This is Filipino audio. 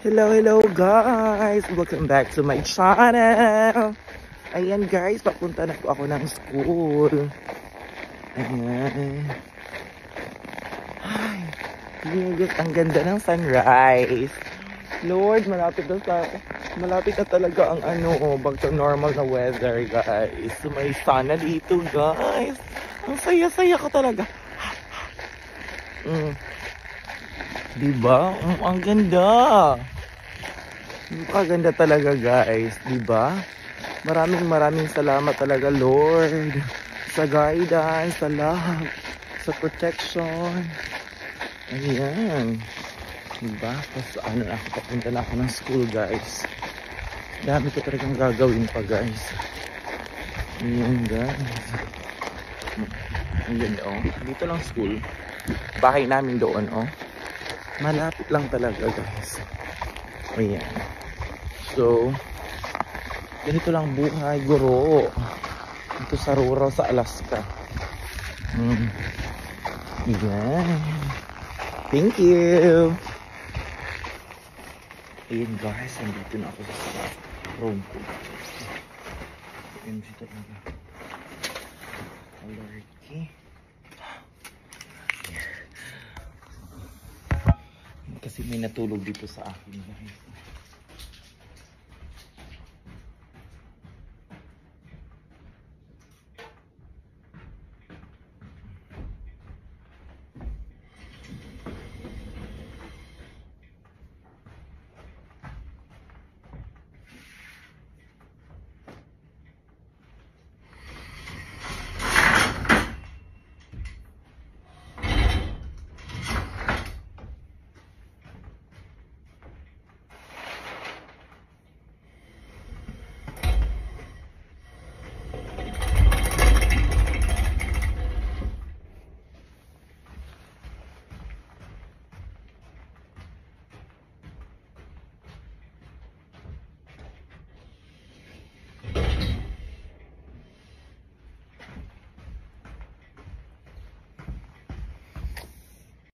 Hello guys! Welcome back to my channel! Ayan guys, papunta na po ako ng school. Ayan. Ay, ang ganda ng sunrise. Lord, malapit na talaga ang back to normal na weather guys. May sun na dito guys. Ang saya-saya ko talaga. Diba? Ang ganda. Kaganda talaga guys, diba? Maraming salamat talaga Lord sa guidance, sa love, sa protection. Ayan. Diba? Tapos papunta na ako ng school guys. Dami ko talagang gagawin pa guys. Ayan guys. Ayan dito lang school. Bahay namin doon malapit lang talaga guys. Ayan. So, ganito lang buhay guro. Ito sa rural sa Alaska. Ayan. Thank you. Ayan guys, nandito na ako sa room ko. Ayan dito talaga. Alerty. Kasi may natulog dito sa akin guys.